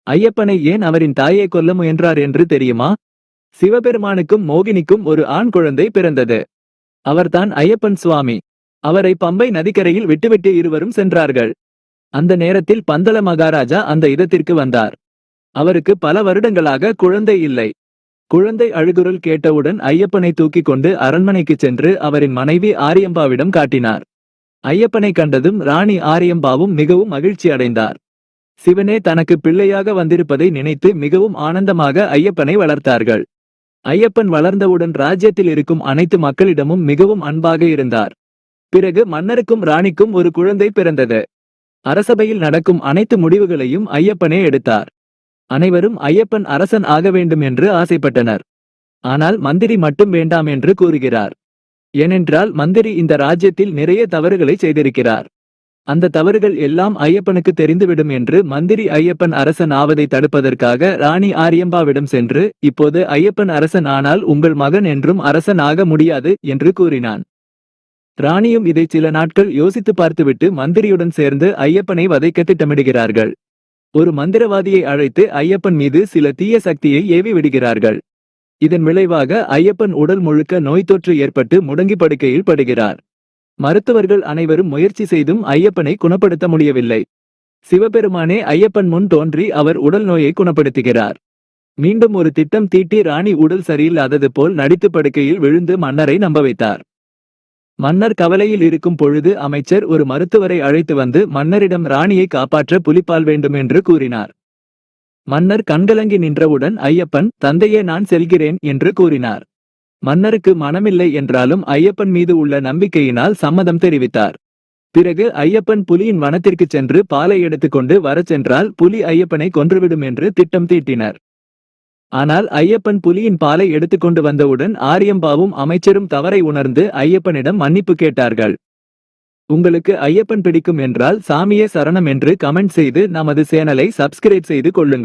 ஐயப்பனை ஏன் அவரின் தாயை கொல்ல முயன்றார் என்று தெரியுமா? சிவபெருமானுக்கும் மோகினிக்கும் ஒரு ஆண் குழந்தை பிறந்தது. அவர்தான் ஐயப்பன் சுவாமி. அவரை பம்பை நதிக்கரையில் விட்டுவிட்டு இருவரும் சென்றார்கள். அந்த நேரத்தில் பந்தள மகாராஜா அந்த இடத்திற்கு வந்தார். அவருக்கு பல வருடங்களாக குழந்தை இல்லை. குழந்தை அழுகுரல் கேட்டவுடன் ஐயப்பனை தூக்கிக் கொண்டு அரண்மனைக்குச் சென்று அவரின் மனைவி ஆரியம்பாவிடம் காட்டினார். ஐயப்பனை கண்டதும் ராணி ஆரியம்பாவும் மிகவும் மகிழ்ச்சி அடைந்தார். சிவனே தனக்கு பிள்ளையாக வந்திருப்பதை நினைத்து மிகவும் ஆனந்தமாக ஐயப்பனை வளர்த்தார்கள். ஐயப்பன் வளர்ந்தவுடன் ராஜ்யத்தில் இருக்கும் அனைத்து மக்களிடமும் மிகவும் அன்பாக இருந்தார். பிறகு மன்னருக்கும் ராணிக்கும் ஒரு குழந்தை பிறந்தது. அரசபையில் நடக்கும் அனைத்து முடிவுகளையும் ஐயப்பனே எடுத்தார். அனைவரும் ஐயப்பன் அரசன் ஆக வேண்டும் என்று ஆசைப்பட்டனர். ஆனால் மந்திரி மட்டும் வேண்டாம் என்று கூறுகிறார். ஏனென்றால் மந்திரி இந்த ராஜ்யத்தில் நிறைய தவறுகளை செய்திருக்கிறார். அந்த தவறுகள் எல்லாம் ஐயப்பனுக்கு தெரிந்துவிடும் என்று மந்திரி ஐயப்பன் அரசன் ஆவதை தடுப்பதற்காக ராணி ஆரியம்பாவிடம் சென்று, இப்போது ஐயப்பன் அரசன் ஆனால் உங்கள் மகன் என்றும் அரசன் ஆக முடியாது என்று கூறினான். ராணியும் இதை சில நாட்கள் யோசித்து பார்த்துவிட்டு மந்திரியுடன் சேர்ந்து ஐயப்பனை வதைக்க திட்டமிடுகிறார்கள். ஒரு மந்திரவாதியை அழைத்து ஐயப்பன் மீது சில தீய சக்தியை ஏவி விடுகிறார்கள். இதன் விளைவாக ஐயப்பன் உடல் முழுக்க நோய் தொற்று ஏற்பட்டு முடங்கி படுக்கையில் படுகிறார். மருத்துவர்கள் அனைவரும் முயற்சி செய்தும் ஐயப்பனை குணப்படுத்த முடியவில்லை. சிவபெருமானே ஐயப்பன் முன் தோன்றி அவர் உடல் நோயை குணப்படுத்துகிறார். மீண்டும் ஒரு திட்டம் தீட்டி ராணி உடல் சரியில்லாதது போல் நடித்து படுக்கையில் விழுந்து மன்னரை நம்ப வைத்தார். மன்னர் கவலையில் இருக்கும் பொழுது அமைச்சர் ஒரு மருத்துவரை அழைத்து வந்து மன்னரிடம் ராணியை காப்பாற்ற புலிப்பால் வேண்டும் என்று கூறினார். மன்னர் கண்கலங்கி நின்றவுடன் ஐயப்பன், தந்தையே நான் செல்கிறேன் என்று கூறினார். மன்னருக்கு மனமில்லை என்றாலும் ஐயப்பன் மீது உள்ள நம்பிக்கையினால் சம்மதம் தெரிவித்தார். பிறகு ஐயப்பன் புலியின் வனத்திற்கு சென்று பாலை எடுத்துக்கொண்டு வரச் சென்றால் புலி ஐயப்பனை கொன்றுவிடும் என்று திட்டம் தீட்டினர். ஆனால் ஐயப்பன் புலியின் பாலை எடுத்துக்கொண்டு வந்தவுடன் ஆரியம்பாவும் அமைச்சரும் தவறை உணர்ந்து ஐயப்பனிடம் மன்னிப்பு கேட்டார்கள். உங்களுக்கு ஐயப்பன் பிடிக்கும் என்றால் சாமியே சரணம் என்று கமெண்ட் செய்து நமது சேனலை சப்ஸ்கிரைப் செய்து கொள்ளுங்கள்.